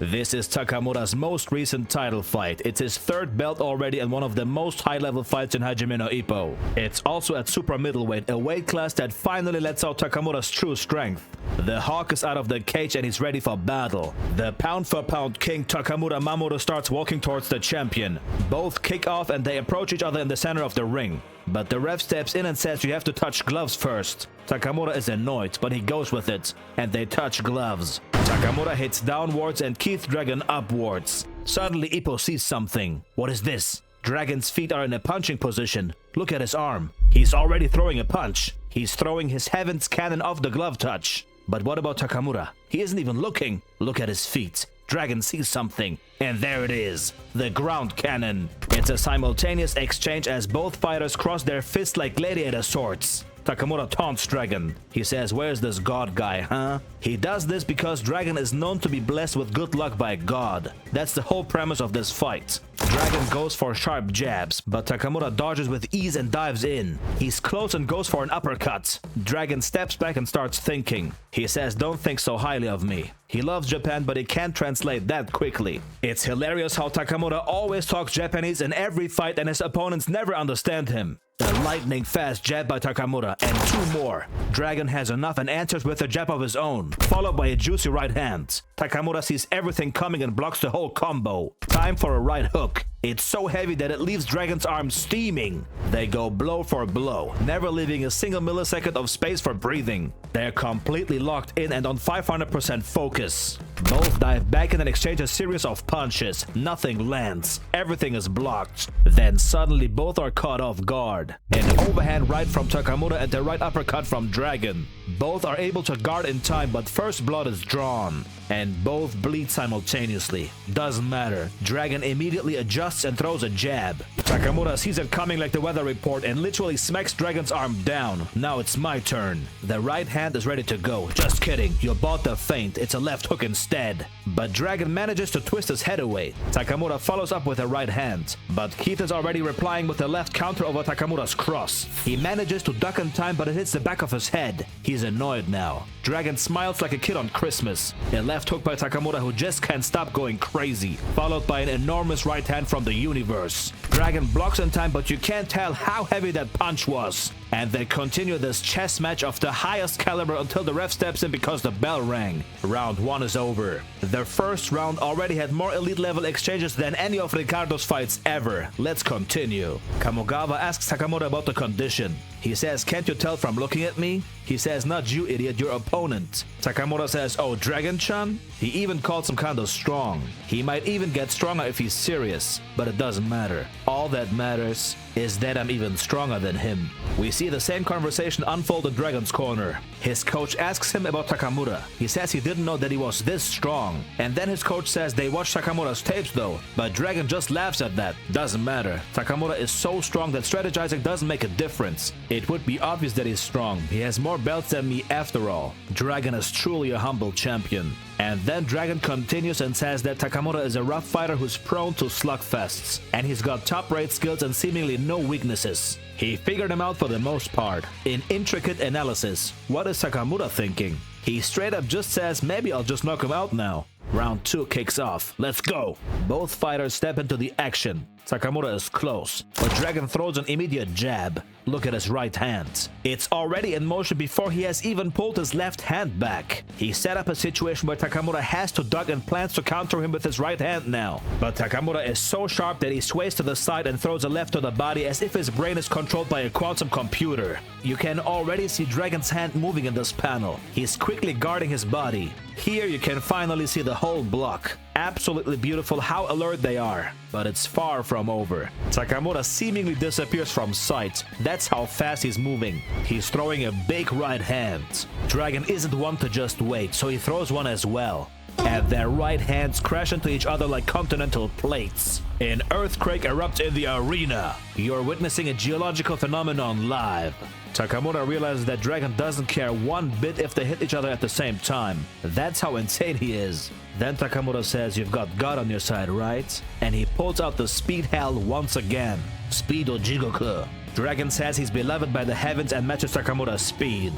This is Takamura's most recent title fight. It's his third belt already and one of the most high-level fights in Hajime no Ippo. It's also at super middleweight, a weight class that finally lets out Takamura's true strength. The Hawk is out of the cage and he's ready for battle. The pound-for-pound king Takamura Mamoru starts walking towards the champion. Both kick off and they approach each other in the center of the ring. But the ref steps in and says you have to touch gloves first. Takamura is annoyed, but he goes with it, and they touch gloves. Takamura hits downwards and Keith Dragon upwards. Suddenly Ippo sees something. What is this? Dragon's feet are in a punching position. Look at his arm. He's already throwing a punch. He's throwing his Heaven's Cannon off the glove touch. But what about Takamura? He isn't even looking. Look at his feet. Dragon sees something, and there it is, the ground cannon. It's a simultaneous exchange as both fighters cross their fists like gladiator swords. Takamura taunts Dragon. He says, "Where's this God guy, huh?" He does this because Dragon is known to be blessed with good luck by God. That's the whole premise of this fight. Dragon goes for sharp jabs, but Takamura dodges with ease and dives in. He's close and goes for an uppercut. Dragon steps back and starts thinking. He says, "Don't think so highly of me." He loves Japan, but he can't translate that quickly. It's hilarious how Takamura always talks Japanese in every fight and his opponents never understand him. A lightning fast jab by Takamura and two more. Dragon has enough and answers with a jab of his own, followed by a juicy right hand. Takamura sees everything coming and blocks the whole combo. Time for a right hook. It's so heavy that it leaves Dragon's arm steaming. They go blow for blow, never leaving a single millisecond of space for breathing. They're completely locked in and on 500% focus. Both dive back in and exchange a series of punches. Nothing lands. Everything is blocked. Then suddenly both are caught off guard. An overhand right from Takamura and a right uppercut from Dragon. Both are able to guard in time, but first blood is drawn. And both bleed simultaneously. Doesn't matter. Dragon immediately adjusts and throws a jab. Takamura sees it coming like the weather report and literally smacks Dragon's arm down. Now it's my turn. The right hand is ready to go. Just kidding. You bought the feint. It's a left hook instead. But Dragon manages to twist his head away. Takamura follows up with a right hand. But Keith is already replying with a left counter over Takamura's cross. He manages to duck in time, but it hits the back of his head. He's annoyed now. Dragon smiles like a kid on Christmas. A left hook by Takamura who just can't stop going crazy, followed by an enormous right hand from the universe. Dragon blocks in time, but you can't tell how heavy that punch was. And they continue this chess match of the highest caliber until the ref steps in because the bell rang. Round 1 is over. The first round already had more elite level exchanges than any of Ricardo's fights ever. Let's continue. Kamogawa asks Takamura about the condition. He says, "Can't you tell from looking at me?" He says, "Not you, idiot, your opponent." Takamura says, "Oh, Dragon-chan?" He even calls him kinda strong. He might even get stronger if he's serious, but it doesn't matter. All that matters is that I'm even stronger than him. We see the same conversation unfold in Dragon's corner. His coach asks him about Takamura. He says he didn't know that he was this strong. And then his coach says they watched Takamura's tapes though, but Dragon just laughs at that. Doesn't matter. Takamura is so strong that strategizing doesn't make a difference. It would be obvious that he's strong. He has more belts than me after all. Dragon is truly a humble champion. And then Dragon continues and says that Takamura is a rough fighter who's prone to slugfests. And he's got top-rate skills and seemingly no weaknesses. He figured him out for the most part. In intricate analysis, what is Takamura thinking? He straight up just says, maybe I'll just knock him out now. Round 2 kicks off. Let's go. Both fighters step into the action. Takamura is close, but Dragon throws an immediate jab. Look at his right hand. It's already in motion before he has even pulled his left hand back. He set up a situation where Takamura has to duck and plans to counter him with his right hand now. But Takamura is so sharp that he sways to the side and throws a left to the body as if his brain is controlled by a quantum computer. You can already see Dragon's hand moving in this panel. He's quickly guarding his body. Here you can finally see the whole block. Absolutely beautiful how alert they are. But it's far from over. Takamura seemingly disappears from sight. That's how fast he's moving. He's throwing a big right hand. Dragon isn't one to just wait, so he throws one as well. And their right hands crash into each other like continental plates. An earthquake erupts in the arena. You're witnessing a geological phenomenon live. Takamura realizes that Dragon doesn't care one bit if they hit each other at the same time. That's how insane he is. Then Takamura says, "You've got God on your side, right?" And he pulls out the speed hell once again. Speed Ojigoku. Dragon says he's beloved by the heavens and matches Takamura's speed.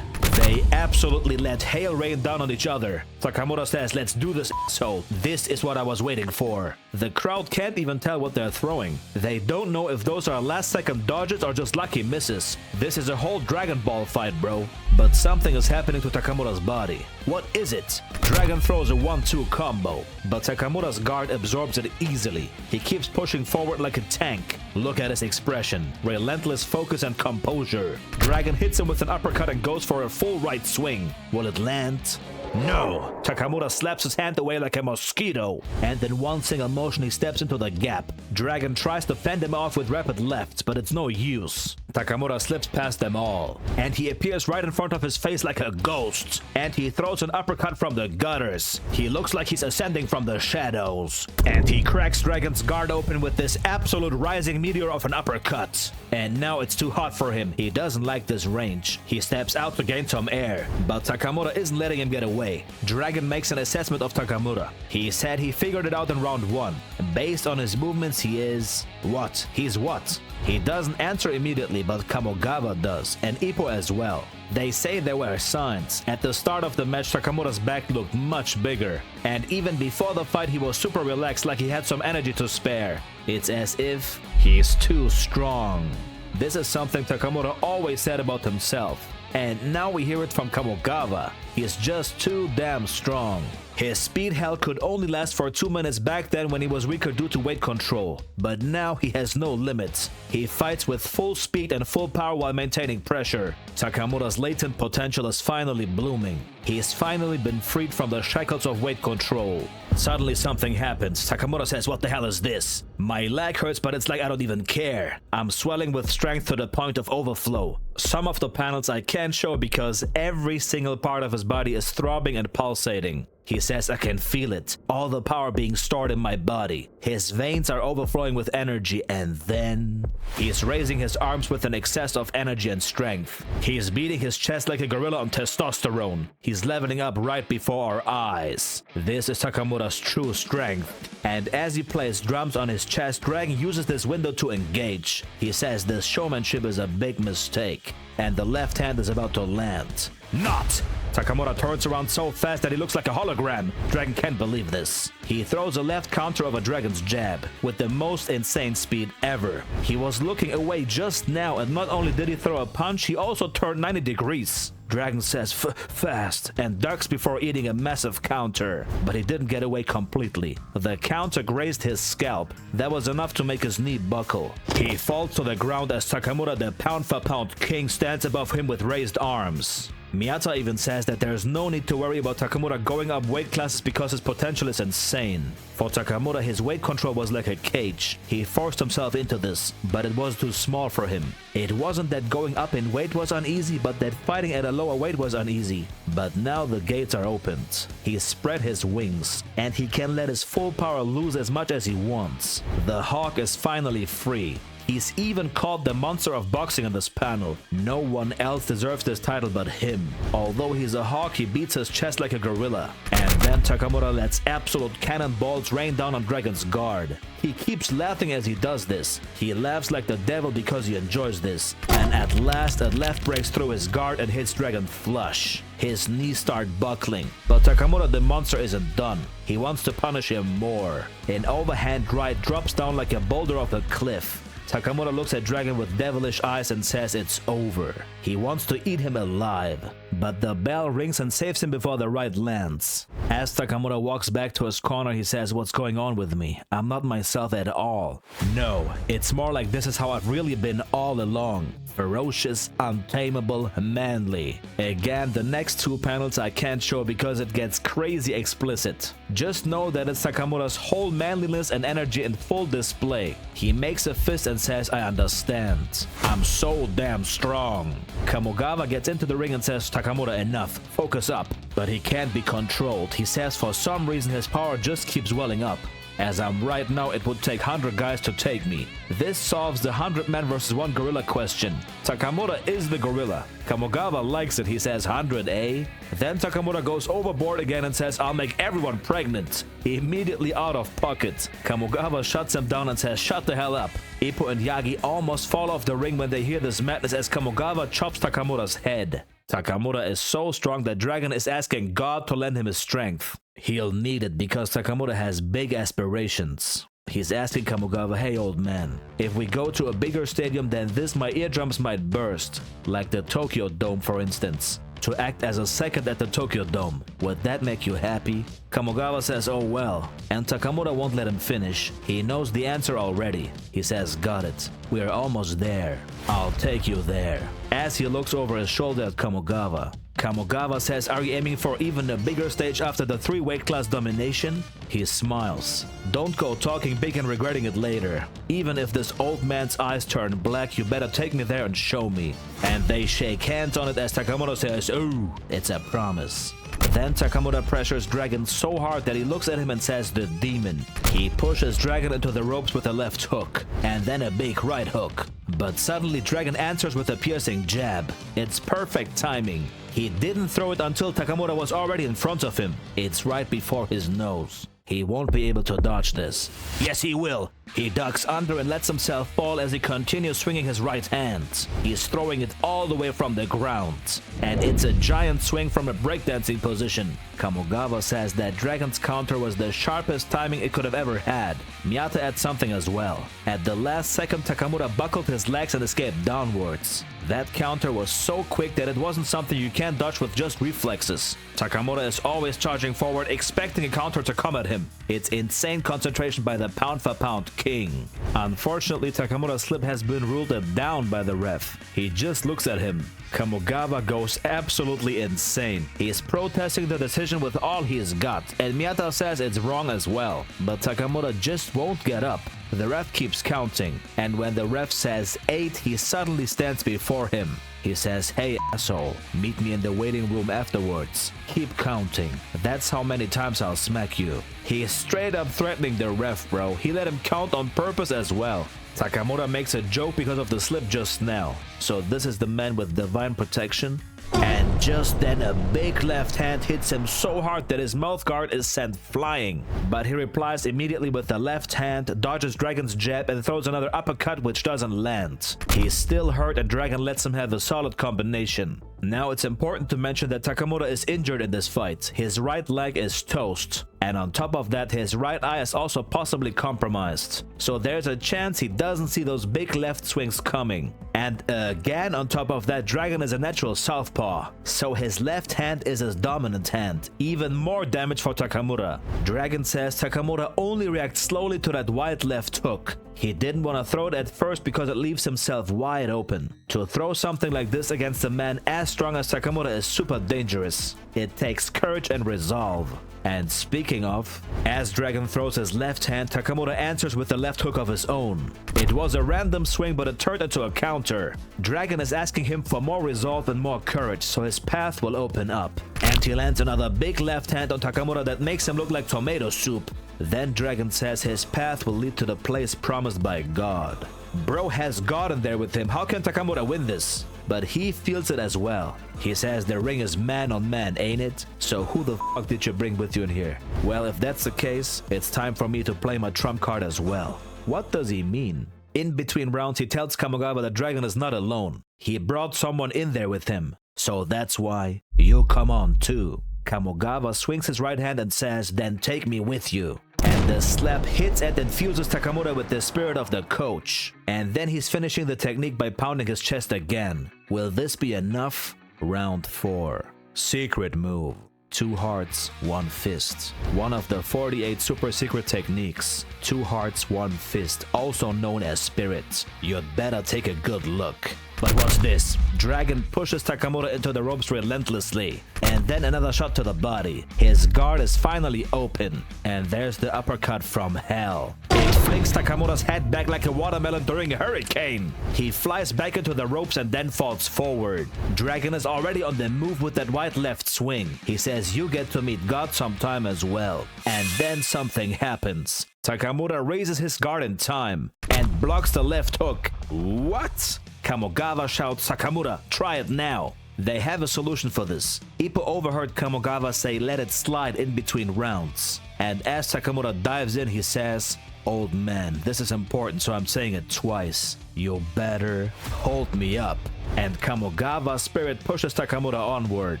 They absolutely let hail rain down on each other. Takamura says, let's do this, so this is what I was waiting for. The crowd can't even tell what they're throwing. They don't know if those are last second dodges or just lucky misses. This is a whole Dragon Ball fight, bro. But something is happening to Takamura's body. What is it? Dragon throws a 1-2 combo, but Takamura's guard absorbs it easily. He keeps pushing forward like a tank. Look at his expression, relentless focus and composure. Dragon hits him with an uppercut and goes for a full right swing. Will it land? No! Takamura slaps his hand away like a mosquito, and in one single motion he steps into the gap. Dragon tries to fend him off with rapid lefts, but it's no use. Takamura slips past them all, and he appears right in front of his face like a ghost, and he throws an uppercut from the gutters. He looks like he's ascending from the shadows, and he cracks Dragon's guard open with this absolute rising meteor of an uppercut. And now it's too hot for him. He doesn't like this range. He steps out to gain some air, but Takamura isn't letting him get away. Dragon makes an assessment of Takamura. He said he figured it out in round 1. Based on his movements, he is... what? He's what? He doesn't answer immediately, but Kamogawa does, and Ippo as well. They say there were signs. At the start of the match, Takamura's back looked much bigger, and even before the fight he was super relaxed, like he had some energy to spare. It's as if he's too strong. This is something Takamura always said about himself, and now we hear it from Kamogawa. He's just too damn strong. His speed held could only last for 2 minutes back then when he was weaker due to weight control, but now he has no limits. He fights with full speed and full power while maintaining pressure. Takamura's latent potential is finally blooming. He's finally been freed from the shackles of weight control. Suddenly something happens. Takamura says, what the hell is this? My leg hurts, but it's like I don't even care. I'm swelling with strength to the point of overflow. Some of the panels I can't show because every single part of his body is throbbing and pulsating. He says, I can feel it, all the power being stored in my body. His veins are overflowing with energy, and then... he's raising his arms with an excess of energy and strength. He's beating his chest like a gorilla on testosterone. He's leveling up right before our eyes. This is Takamura's true strength. And as he plays drums on his chest, Dragon uses this window to engage. He says this showmanship is a big mistake, and the left hand is about to land. Not! Takamura turns around so fast that he looks like a hologram. Dragon can't believe this. He throws a left counter of a Dragon's jab with the most insane speed ever. He was looking away just now, and not only did he throw a punch, he also turned 90 degrees. Dragon says fast and ducks before eating a massive counter, but he didn't get away completely. The counter grazed his scalp. That was enough to make his knee buckle. He falls to the ground as Takamura, the pound-for-pound king, stands above him with raised arms. Miyata even says that there's no need to worry about Takamura going up weight classes because his potential is insane. For Takamura, his weight control was like a cage. He forced himself into this, but it was too small for him. It wasn't that going up in weight was uneasy, but that fighting at a lower weight was uneasy. But now the gates are opened. He spread his wings, and he can let his full power loose as much as he wants. The hawk is finally free. He's even called the monster of boxing on this panel. No one else deserves this title but him. Although he's a hawk, he beats his chest like a gorilla. And then Takamura lets absolute cannonballs rain down on Dragon's guard. He keeps laughing as he does this. He laughs like the devil because he enjoys this. And at last, a left breaks through his guard and hits Dragon flush. His knees start buckling, but Takamura the monster isn't done. He wants to punish him more. An overhand right drops down like a boulder off a cliff. Takamura looks at Dragon with devilish eyes and says it's over. He wants to eat him alive, but the bell rings and saves him before the right lands. As Takamura walks back to his corner, he says, what's going on with me? I'm not myself at all. No, it's more like this is how I've really been all along. Ferocious, untamable, manly. Again, the next 2 panels I can't show because it gets crazy explicit. Just know that it's Takamura's whole manliness and energy in full display. He makes a fist and says, I understand. I'm so damn strong. Kamogawa gets into the ring and says, Takamura, enough. Focus up. But he can't be controlled. He says for some reason his power just keeps welling up. As I'm right now, it would take 100 guys to take me. This solves the 100 man versus 1 gorilla question. Takamura is the gorilla. Kamogawa likes it. He says 100, eh? Then Takamura goes overboard again and says, I'll make everyone pregnant. Immediately out of pocket. Kamogawa shuts him down and says, shut the hell up. Ippo and Yagi almost fall off the ring when they hear this madness as Kamogawa chops Takamura's head. Takamura is so strong that Dragon is asking God to lend him his strength. He'll need it because Takamura has big aspirations. He's asking Kamogawa, hey old man, if we go to a bigger stadium than this, my eardrums might burst. Like the Tokyo Dome, for instance. To act as a second at the Tokyo Dome. Would that make you happy? Kamogawa says, oh well. And Takamura won't let him finish. He knows the answer already. He says, got it. We're almost there. I'll take you there. As he looks over his shoulder at Kamogawa. Kamogawa says, are you aiming for even a bigger stage after the 3 weight class domination? He smiles. Don't go talking big and regretting it later. Even if this old man's eyes turn black, you better take me there and show me. And they shake hands on it as Takamura says, oh, it's a promise. Then Takamura pressures Dragon so hard that he looks at him and says, the demon. He pushes Dragon into the ropes with a left hook, and then a big right hook. But suddenly Dragon answers with a piercing jab. It's perfect timing. He didn't throw it until Takamura was already in front of him. It's right before his nose. He won't be able to dodge this. Yes, he will. He ducks under and lets himself fall as he continues swinging his right hand. He's throwing it all the way from the ground. And it's a giant swing from a breakdancing position. Kamogawa says that Dragon's counter was the sharpest timing it could have ever had. Miyata adds something as well. At the last second, Takamura buckled his legs and escaped downwards. That counter was so quick that it wasn't something you can dodge with just reflexes. Takamura is always charging forward, expecting a counter to come at him. It's insane concentration by the pound-for-pound king. Unfortunately, Takamura's slip has been ruled down by the ref. He just looks at him. Kamogawa goes absolutely insane. He's protesting the decision with all he's got, and Miyata says it's wrong as well. But Takamura just won't get up. The ref keeps counting, and when the ref says 8, he suddenly stands before him. He says, hey asshole, meet me in the waiting room afterwards. Keep counting. That's how many times I'll smack you. He's straight up threatening the ref, bro. He let him count on purpose as well. Takamura makes a joke because of the slip just now. So this is the man with divine protection. And just then a big left hand hits him so hard that his mouth guard is sent flying. But he replies immediately with the left hand, dodges Dragon's jab and throws another uppercut which doesn't land. He's still hurt and Dragon lets him have a solid combination. Now it's important to mention that Takamura is injured in this fight. His right leg is toast. And on top of that, his right eye is also possibly compromised. So there's a chance he doesn't see those big left swings coming. And again, on top of that, Dragon is a natural southpaw. So his left hand is his dominant hand. Even more damage for Takamura. Dragon says Takamura only reacts slowly to that wide left hook. He didn't want to throw it at first because it leaves himself wide open. To throw something like this against a man as strong as Takamura is super dangerous. It takes courage and resolve. And speaking of, as Dragon throws his left hand, Takamura answers with a left hook of his own. It was a random swing, but it turned into a counter. Dragon is asking him for more resolve and more courage, so his path will open up. And he lands another big left hand on Takamura that makes him look like tomato soup. Then Dragon says his path will lead to the place promised by God. Bro has God in there with him. How can Takamura win this? But he feels it as well. He says the ring is man on man, ain't it? So who the fuck did you bring with you in here? Well, if that's the case, it's time for me to play my trump card as well. What does he mean? In between rounds, he tells Kamogawa that Dragon is not alone. He brought someone in there with him. So that's why you come on too. Kamogawa swings his right hand and says, then take me with you. And the slap hits and infuses Takamura with the spirit of the coach. And then he's finishing the technique by pounding his chest again. Will this be enough? Round 4. Secret move. 2 hearts, 1 fist. One of the 48 super secret techniques. 2 hearts, 1 fist, also known as spirit. You'd better take a good look. But what's this? Dragon pushes Takamura into the ropes relentlessly. And then another shot to the body. His guard is finally open. And there's the uppercut from hell. It flings Takamura's head back like a watermelon during a hurricane. He flies back into the ropes and then falls forward. Dragon is already on the move with that wide left swing. He says you get to meet God sometime as well. And then something happens. Takamura raises his guard in time and blocks the left hook. What? Kamogawa shouts, Takamura, try it now. They have a solution for this. Ippo overheard Kamogawa say let it slide in between rounds. And as Takamura dives in, he says, old man, this is important, so I'm saying it twice. You better hold me up. And Kamogawa's spirit pushes Takamura onward,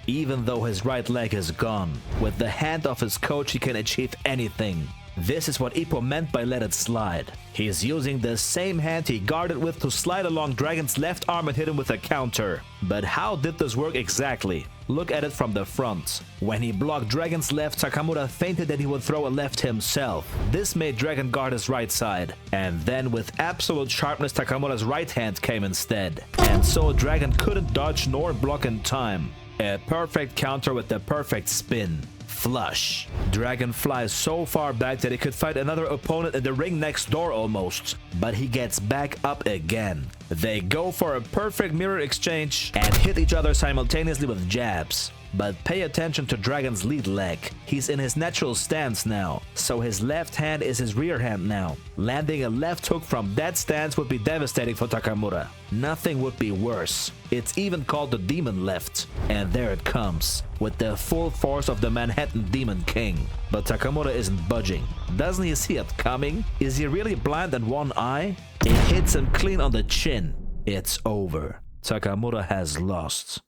even though his right leg is gone. With the hand of his coach, he can achieve anything. This is what Ippo meant by let it slide. He's using the same hand he guarded with to slide along Dragon's left arm and hit him with a counter. But how did this work exactly? Look at it from the front. When he blocked Dragon's left, Takamura feinted that he would throw a left himself. This made Dragon guard his right side. And then with absolute sharpness, Takamura's right hand came instead. And so Dragon couldn't dodge nor block in time. A perfect counter with the perfect spin. Flush. Dragon flies so far back that he could fight another opponent in the ring next door almost. But he gets back up again. They go for a perfect mirror exchange and hit each other simultaneously with jabs. But pay attention to Dragon's lead leg. He's in his natural stance now, so his left hand is his rear hand now. Landing a left hook from that stance would be devastating for Takamura. Nothing would be worse. It's even called the Demon Left. And there it comes, with the full force of the Manhattan Demon King. But Takamura isn't budging. Doesn't he see it coming? Is he really blind in one eye? It hits him clean on the chin. It's over. Takamura has lost.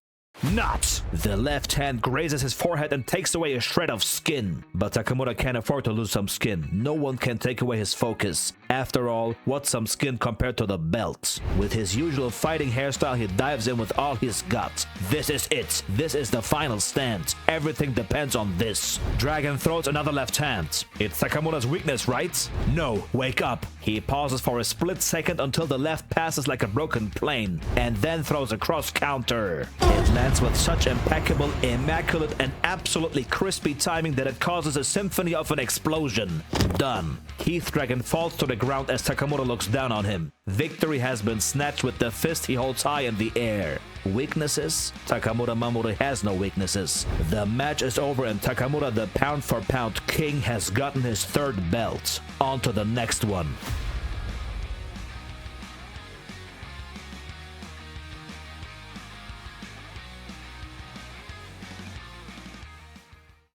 Not! The left hand grazes his forehead and takes away a shred of skin. But Takamura can't afford to lose some skin. No one can take away his focus. After all, what's some skin compared to the belt? With his usual fighting hairstyle, he dives in with all he's got. This is it. This is the final stand. Everything depends on this. Dragon throws another left hand. It's Takamura's weakness, right? No, wake up. He pauses for a split second until the left passes like a broken plane, and then throws a cross counter. It lands with such impeccable, immaculate, and absolutely crispy timing that it causes a symphony of an explosion. Done. Heath Dragon falls to the ground as Takamura looks down on him. Victory has been snatched with the fist he holds high in the air. Weaknesses? Takamura Mamori has no weaknesses. The match is over and Takamura, the pound-for-pound king, has gotten his third belt. On to the next one.